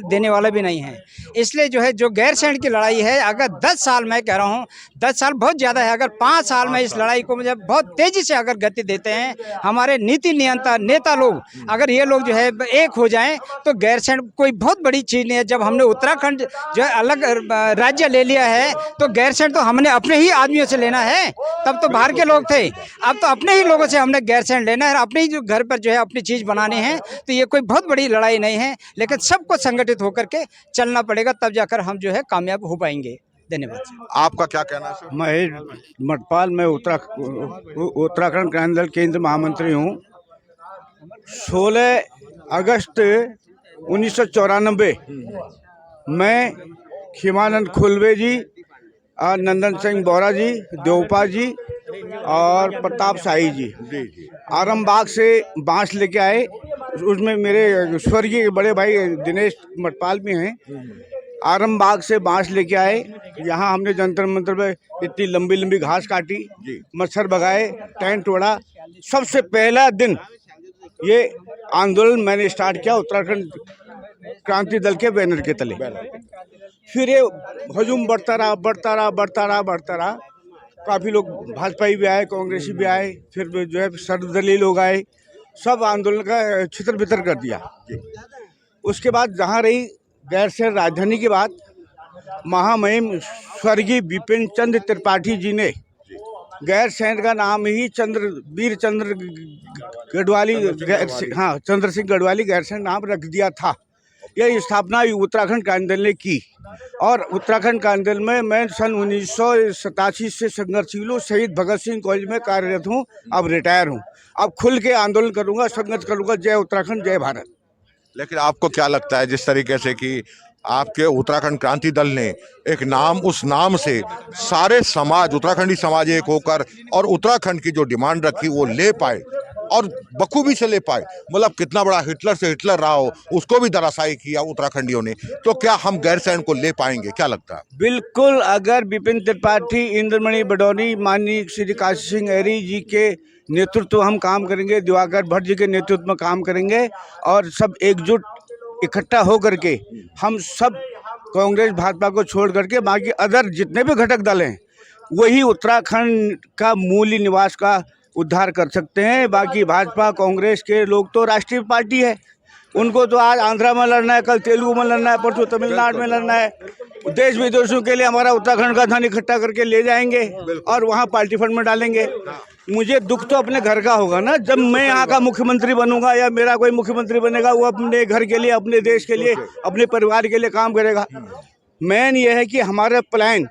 देने वाला भी नहीं है। इसलिए जो है जो गैरसैंण की लड़ाई है, अगर 10 साल, मैं कह रहा हूँ 10 साल बहुत ज़्यादा है, अगर 5 साल में इस लड़ाई को मुझे बहुत तेज़ी से अगर गति देते हैं हमारे नीति नेता लोग, अगर ये लोग जो है एक हो जाएं तो गैरसैंण कोई बहुत बड़ी चीज़ नहीं है। जब हमने उत्तराखंड जो है अलग राज्य ले लिया है तो गैरसैंण तो हमने अपने ही आदमियों से लेना है, तब तो बाहर के लोग थे, अब तो अपने ही लोगों से हमने गैरसैंण लेना है, अपने ही जो घर पर जो है अपनी चीज़ बनानी है। तो ये कोई बहुत बड़ी लड़ाई नहीं है, लेकिन सबको संगठित होकर के चलना पड़ेगा, तब जाकर हम जो है कामयाब हो पाएंगे। धन्यवाद। आपका क्या कहना है सर? महेश मटपाल, मैं उत्तराखंड क्रांति दल केंद्र महामंत्री हूँ। 16 अगस्त 1994 में खीमानंद खुलवे जी, नंदन सिंह बोरा जी, देवपा जी और प्रताप शाही जी आरामबाग से बांस लेके आए। उसमें मेरे स्वर्गीय बड़े भाई दिनेश मटपाल भी हैं। आरामबाग से बांस लेके आए, यहाँ हमने जंतर मंतर पे इतनी लंबी लंबी घास काटी, मच्छर भगाए, टेंट तोड़ा। सबसे पहला दिन ये आंदोलन मैंने स्टार्ट किया उत्तराखंड क्रांति दल के बैनर के तले। फिर ये हजूम बढ़ता रहा। काफ़ी लोग भाजपाई भी आए, कांग्रेसी भी आए, फिर जो है सर्वदलीय लोग आए, सब आंदोलन का छितर बितर कर दिया। उसके बाद जहाँ रही गैरसैंण राजधानी की बात, महामहिम स्वर्गीय बिपिन चंद्र त्रिपाठी जी ने गैरसैंण का नाम ही वीर चंद्र गढ़वाली, चंद्र सिंह गढ़वाली गैरसैंण नाम रख दिया था। यह स्थापना उत्तराखंड क्रांति दल ने की और उत्तराखंड क्रांति दल में मैं सन 1987 से संघर्षशील हूँ। शहीद भगत सिंह कॉलेज में कार्यरत हूँ, अब रिटायर हूँ। अब खुल के आंदोलन करूँगा, संघर्ष करूँगा। जय उत्तराखंड, जय भारत। लेकिन आपको क्या लगता है जिस तरीके से कि आपके उत्तराखंड क्रांति दल ने एक नाम, उस नाम से सारे समाज, उत्तराखंडी समाज एक होकर और उत्तराखंड की जो डिमांड रखी वो ले पाए और बखूबी से ले पाए, मतलब कितना बड़ा हिटलर से हिटलर रहा हो उसको भी धराशायी किया उत्तराखंडियों ने, तो क्या हम गैरसैंण को ले पाएंगे? क्या लगता है? बिल्कुल, अगर बिपिन त्रिपाठी, इंद्रमणि बडौनी, माननीय श्री काशी सिंह ऐरी जी के नेतृत्व हम काम करेंगे, दिवाकर भट्ट जी के नेतृत्व में काम करेंगे और सब एकजुट इकट्ठा हो करके हम सब कांग्रेस भाजपा को छोड़ करके बाकी अदर जितने भी घटक दल हैं वही उत्तराखंड का मूल निवास का उद्धार कर सकते हैं। बाकी भाजपा कांग्रेस के लोग तो राष्ट्रीय पार्टी है, उनको तो आज आंध्रा में लड़ना है, कल तेलुगु में लड़ना है, परसों तमिलनाडु में लड़ना है। देश विदेशों के लिए हमारा उत्तराखंड का धन इकट्ठा करके ले जाएंगे और वहाँ पार्टी फंड में डालेंगे। मुझे दुख तो अपने घर का होगा ना, जब मैं यहाँ का मुख्यमंत्री बनूंगा या मेरा कोई मुख्यमंत्री बनेगा, वो अपने घर के लिए, अपने देश के लिए, अपने परिवार के लिए काम करेगा। मेन ये है कि हमारा प्लान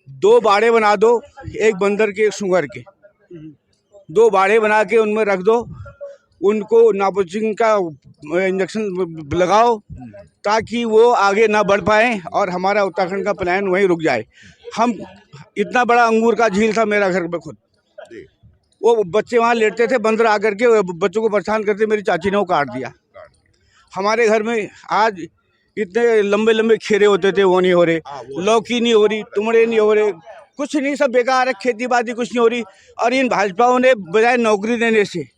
2 बाड़े बना दो, एक बंदर के एक सुअर के, 2 बाड़े बना के उनमें रख दो, उनको नापोजिंग का इंजेक्शन लगाओ ताकि वो आगे ना बढ़ पाए और हमारा उत्तराखंड का प्लान वहीं रुक जाए। हम इतना बड़ा अंगूर का झील था मेरा घर पे खुद, वो बच्चे वहाँ लेटते थे, बंदर आकर के बच्चों को परेशान करते, मेरी चाची ने वो काट दिया। हमारे घर में आज इतने लंबे लंबे खीरे होते थे, वो नहीं हो रहे, लौकी नहीं हो रही, तुमड़े नहीं हो रहे, कुछ नहीं, सब बेकार है, खेती बाड़ी कुछ नहीं हो रही। और इन भाजपाओं ने बजाय नौकरी देने से,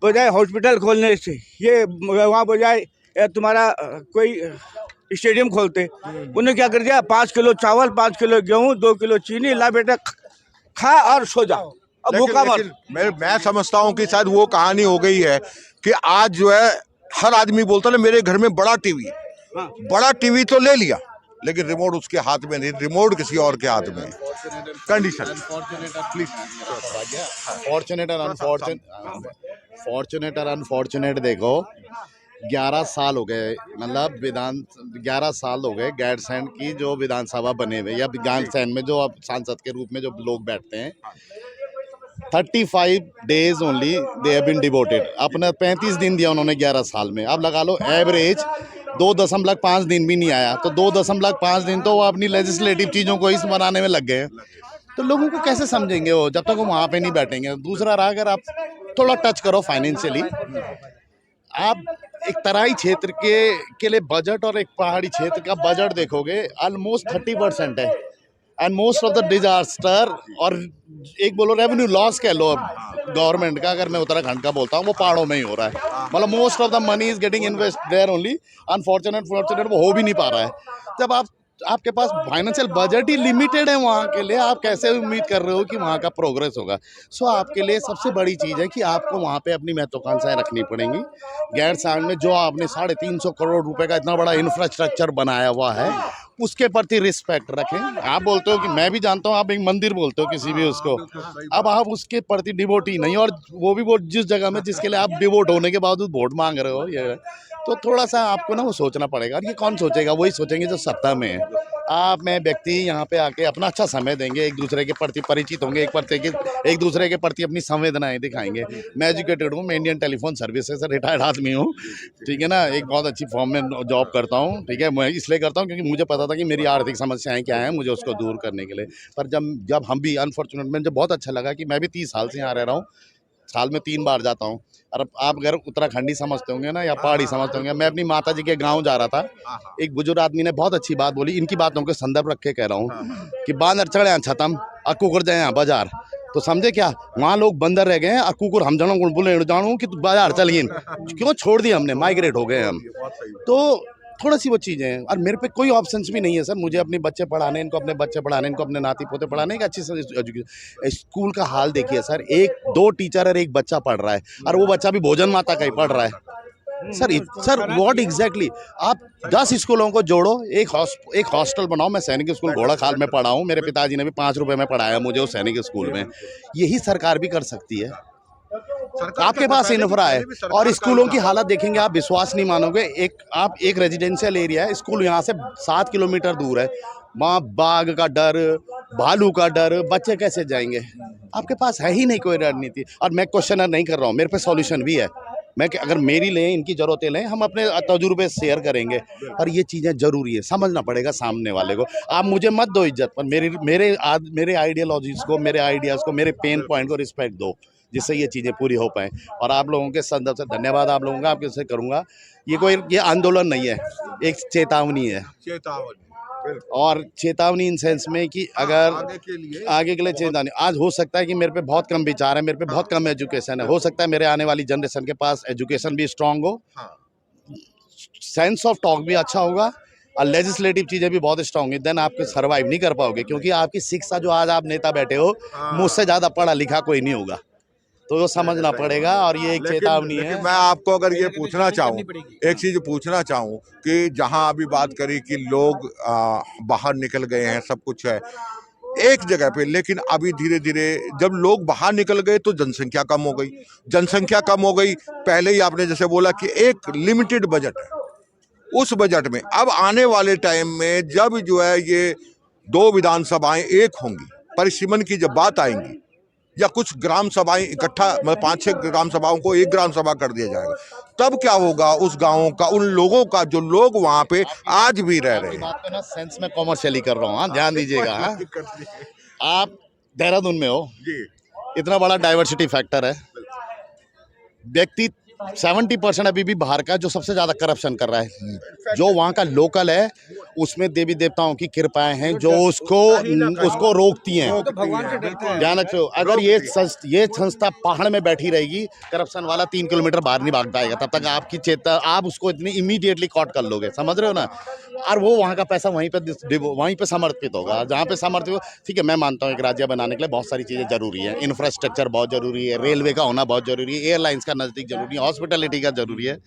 बजाय हॉस्पिटल खोलने से, ये वहाँ बजाय तुम्हारा कोई स्टेडियम खोलते, उन्होंने क्या कर दिया, 5 किलो चावल, 5 किलो गेहूँ, 2 किलो चीनी, ला बेटा खा और सो जाओ, अब भूखा मर। मैं समझता हूँ कि शायद वो कहानी हो गई है कि आज जो है हर आदमी बोलता है मेरे घर में बड़ा टीवी है, बड़ा टीवी तो ले लिया लेकिन रिमोट उसके हाथ में नहीं, रिमोट किसी और के हाथ में। कंडीशन फॉर्चुनेट और अनफॉर्चुनेट देखो, 11 साल हो गए, मतलब 11 साल हो गए गैरसैंण की जो विधानसभा बने हुए या गैरसैंण में जो अब सांसद के रूप में जो लोग बैठते हैं, 35 days only they have been devoted. अपना 35 दिन दिया उन्होंने 11 साल में। अब लगा लो एवरेज 2.5 दिन भी नहीं आया, तो 2.5 दिन तो वो अपनी लेजिस्लेटिव चीज़ों को इस बनाने में लग गए हैं। तो लोगों को कैसे समझेंगे वो जब तक वो वहाँ पे नहीं बैठेंगे। दूसरा रहा, अगर आप थोड़ा टच करो फाइनेंशियली, आप एक तराई क्षेत्र के लिए बजट और एक पहाड़ी क्षेत्र का बजट देखोगे ऑलमोस्ट 30% है। And most of the disaster और एक बोलो रेवेन्यू लॉस कह लो अब गवर्नमेंट का, अगर मैं उत्तराखंड का बोलता हूँ, वो पहाड़ों में ही हो रहा है। मतलब most of the money is getting invest their only. Unfortunate वो हो भी नहीं पा रहा है। जब आपके पास फाइनेंशियल बजट ही लिमिटेड है वहाँ के लिए, आप कैसे उम्मीद कर रहे हो कि वहाँ का प्रोग्रेस होगा। सो आपके लिए सबसे बड़ी चीज़ है कि आपको वहाँ पे अपनी महत्वाकांक्षाएं रखनी पड़ेंगी। गैरसैंण में जो आपने 350 करोड़ रुपए का इतना बड़ा इंफ्रास्ट्रक्चर बनाया हुआ है, उसके प्रति रिस्पेक्ट रखें। आप बोलते हो कि मैं भी जानता हूँ, आप एक मंदिर बोलते हो किसी भी उसको, अब आप उसके प्रति डिवोटी नहीं, और वो भी वो जिस जगह में जिसके लिए आप डिवोट होने के बावजूद वोट मांग रहे हो, ये तो थोड़ा सा आपको ना वो सोचना पड़ेगा। और ये कौन सोचेगा? वही सोचेंगे जो सत्ता में है। आप में व्यक्ति यहाँ पे आके अपना अच्छा समय देंगे, एक दूसरे के प्रति परिचित होंगे, एक दूसरे के प्रति अपनी संवेदनाएं दिखाएंगे। मैं एजुकेटेड हूँ, मैं इंडियन टेलीफोन सर्विसेज से रिटायर्ड आदमी हूँ, ठीक है ना। एक बहुत अच्छी फॉर्म में जॉब करता हूँ, ठीक है। मैं इसलिए करता हूँ क्योंकि मुझे पता था कि मेरी आर्थिक समस्याएं क्या हैं, मुझे उसको दूर करने के लिए। पर जब हम भी अनफॉर्चुनेट, मुझे बहुत अच्छा लगा कि मैं भी 30 साल से यहाँ रह रहा हूँ, साल में 3 बार जाता हूँ। और आप अगर उत्तराखंडी समझते होंगे ना या पहाड़ी समझते होंगे, मैं अपनी माता जी के गांव जा रहा था, एक बुजुर्ग आदमी ने बहुत अच्छी बात बोली। इनकी बातों के संदर्भ रख के कह रहा हूँ कि बांदर चढ़े छतम अकुकर जाए बाजार, तो समझे क्या? वहाँ लोग बंदर रह गए हैं, अकुकुर हम जनों बोले जानू कि बाजार चलिए, क्यों छोड़ दिया हमने, माइग्रेट हो गए हम। तो थोड़ा सी वो चीज़ें हैं। और मेरे पे कोई ऑप्शंस भी नहीं है सर, मुझे अपने बच्चे पढ़ाने, इनको अपने बच्चे पढ़ाने, इनको अपने नाती पोते पढ़ाने, एक अच्छी एजुकेशन। स्कूल का हाल देखिए सर, 1-2 टीचर और एक बच्चा पढ़ रहा है, और वो बच्चा भी भोजन माता का ही पढ़ रहा है। Sir what exactly? आप 10 स्कूलों को जोड़ो, एक हॉस्टल बनाओ। मैं सैनिक स्कूल घोड़ाखाल में पढ़ा हूँ, मेरे पिताजी ने भी 5 रुपए में पढ़ाया मुझे उस सैनिक स्कूल में। यही सरकार भी कर सकती है। आपके पास इंफ्रा है, और स्कूलों की हालत देखेंगे आप, विश्वास नहीं मानोगे। एक रेजिडेंशियल एरिया है, स्कूल यहाँ से 7 किलोमीटर दूर है, वहाँ बाघ का डर, भालू का डर, बच्चे कैसे जाएंगे? आपके पास है ही नहीं कोई रणनीति। और मैं क्वेश्चनर नहीं कर रहा हूँ, मेरे पे सॉल्यूशन भी है। मैं अगर मेरी लें, इनकी ज़रूरतें लें, हम अपने तजुर्बे शेयर करेंगे। पर ये चीज़ें ज़रूरी है, समझना पड़ेगा सामने वाले को। आप मुझे मत दो इज्जत, पर मेरे आइडियोलॉजीज़ को, मेरे आइडियाज़ को, मेरे पेन पॉइंट को रिस्पेक्ट दो, जिससे ये चीज़ें पूरी हो पाएँ। और आप लोगों के संदर्भ से धन्यवाद आप लोगों का, आपके से करूँगा। ये आंदोलन नहीं है, एक चेतावनी है। और चेतावनी इन सेंस में कि अगर आगे के लिए चेतावनी, आज हो सकता है कि मेरे पे बहुत कम विचार है, मेरे पे बहुत कम एजुकेशन है, हो सकता है मेरे आने वाली जनरेशन के पास एजुकेशन भी स्ट्रांग हो, सेंस ऑफ टॉक भी अच्छा होगा, और लेजिस्लेटिव चीज़ें भी बहुत स्ट्रांग है। देन आप सर्वाइव नहीं कर पाओगे, क्योंकि आपकी शिक्षा, जो आज आप नेता बैठे हो, मुझसे ज़्यादा पढ़ा लिखा कोई नहीं होगा। तो वो समझना पड़ेगा, और ये एक चेतावनी है। मैं आपको अगर ये पूछना चाहूँ, एक चीज़ पूछना चाहूँ कि जहाँ अभी बात करी कि लोग बाहर निकल गए हैं, सब कुछ है एक जगह पे, लेकिन अभी धीरे धीरे जब लोग बाहर निकल गए तो जनसंख्या कम हो गई। पहले ही आपने जैसे बोला कि एक लिमिटेड बजट है, उस बजट में अब आने वाले टाइम में जब जो है ये 2 विधानसभाएं एक होंगी, परिसीमन की जब बात आएंगी, या कुछ ग्राम सभाएं इकट्ठा, मतलब 5-6 ग्राम सभाओं को एक ग्राम सभा कर दिया जाएगा, तब क्या होगा उस गाँव का, उन लोगों का जो लोग वहाँ पे आज भी रह रहे हैं। बात को ना सेंस में कॉमर्शियली कर रहा हूँ, ध्यान दीजिएगा। आप देहरादून में हो, इतना बड़ा डाइवर्सिटी फैक्टर है, व्यक्ति 70% अभी भी बाहर का जो सबसे ज्यादा करप्शन कर रहा है, जो वहाँ का लोकल है, उसमें देवी देवताओं की कृपाएं हैं जो उसको रोकती हैं। ध्यान रखो, अगर ये संस्था पहाड़ में बैठी रहेगी, करप्शन वाला 3 किलोमीटर बाहर नहीं भाग पाएगा। तब तक आपकी आप उसको इतनी इमीडिएटली कॉट कर लोगे, समझ रहे हो ना। और वो वहाँ का पैसा वहीं पे समर्पित होगा, जहाँ पे समर्पित हो। ठीक है, मैं मानता हूँ एक राज्य बनाने के लिए बहुत सारी चीज़ें जरूरी है, इंफ्रास्ट्रक्चर बहुत जरूरी है, रेलवे का होना बहुत जरूरी है, एयरलाइंस का नज़दीक जरूरी है, हॉस्पिटलिटी का जरूरी है।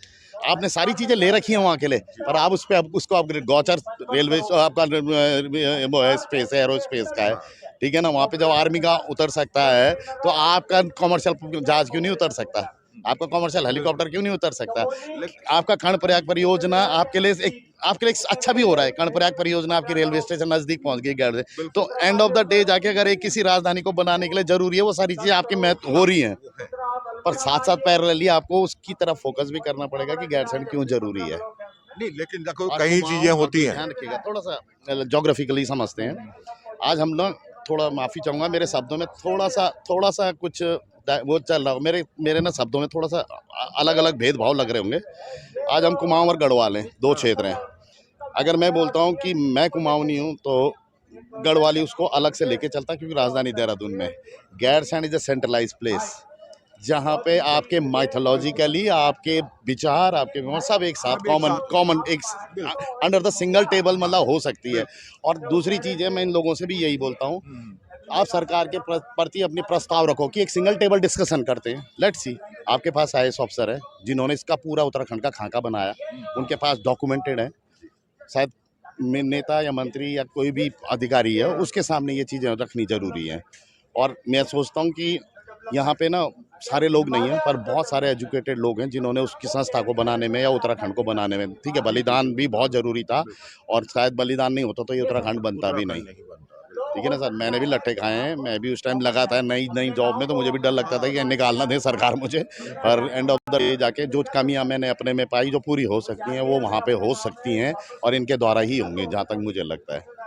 आपने सारी चीज़ें ले रखी हैं वहाँ के लिए, और आप उसको अपग्रेड, गौचर रेलवे आपका वो है, स्पेस है, एरोस्पेस का है, ठीक है ना। वहाँ पे जब आर्मी का उतर सकता है, तो आपका कमर्शियल जहाज क्यों नहीं उतर सकता? आपका कमर्शियल हेलीकॉप्टर क्यों नहीं उतर सकता? आपका कर्णप्रयाग परियोजना आपके लिए अच्छा भी हो रहा है। कर्णप्रयाग परियोजना आपकी रेलवे स्टेशन नजदीक पहुंच गई गैर से, तो एंड ऑफ द डे जाके अगर एक किसी राजधानी को बनाने के लिए जरूरी है, वो सारी चीजें आपकी महत्व हो रही हैं, पर साथ साथ पैरेलली आपको उसकी तरफ फोकस भी करना पड़ेगा कि गैरसैंण क्यों जरूरी है। नहीं, लेकिन देखो कई चीजें होती हैं, ध्यान रखिएगा, थोड़ा सा जोग्राफिकली समझते हैं। आज हम लोग, थोड़ा माफी चाहूंगा मेरे शब्दों में थोड़ा सा कुछ वो चल रहा हो। मेरे ना शब्दों में थोड़ा सा अलग अलग भेदभाव लग रहे होंगे। आज हम कुमाऊं और गढ़वाल हैं, 2 क्षेत्र हैं। अगर मैं बोलता हूँ कि मैं कुमाऊं नहीं हूँ तो गढ़वाली उसको अलग से लेके चलता, क्योंकि राजधानी देहरादून में Gairsain is a centralize place, जहाँ पे आपके माइथोलॉजिकली आपके विचार आपके सब एक साथ कॉमन एक अंडर द सिंगल टेबल मतलब हो सकती है। और दूसरी चीज़ है, मैं इन लोगों से भी यही बोलता हूँ, आप सरकार के प्रति अपनी प्रस्ताव रखो कि एक सिंगल टेबल डिस्कशन करते हैं। लेट्स सी, आपके पास IAS ऑफिसर है जिन्होंने इसका पूरा उत्तराखंड का खाका बनाया, उनके पास डॉक्यूमेंटेड है, शायद नेता या मंत्री या कोई भी अधिकारी है उसके सामने ये चीज़ें रखनी ज़रूरी है। और मैं सोचता हूँ कि यहाँ पे ना सारे लोग नहीं हैं, पर बहुत सारे एजुकेटेड लोग हैं जिन्होंने उसकी संस्था को बनाने में या उत्तराखंड को बनाने में, ठीक है, बलिदान भी बहुत ज़रूरी था, और शायद बलिदान नहीं होता तो ये उत्तराखंड बनता भी नहीं, ठीक है ना सर। मैंने भी लट्ठे खाए हैं, मैं भी उस टाइम लगा था नई जॉब में, तो मुझे भी डर लगता था कि निकालना दे सरकार मुझे, पर एंड ऑफ द डे जाके जो कमियां मैंने अपने में पाई जो पूरी हो सकती हैं वो वहाँ पे हो सकती हैं, और इनके द्वारा ही होंगे जहाँ तक मुझे लगता है।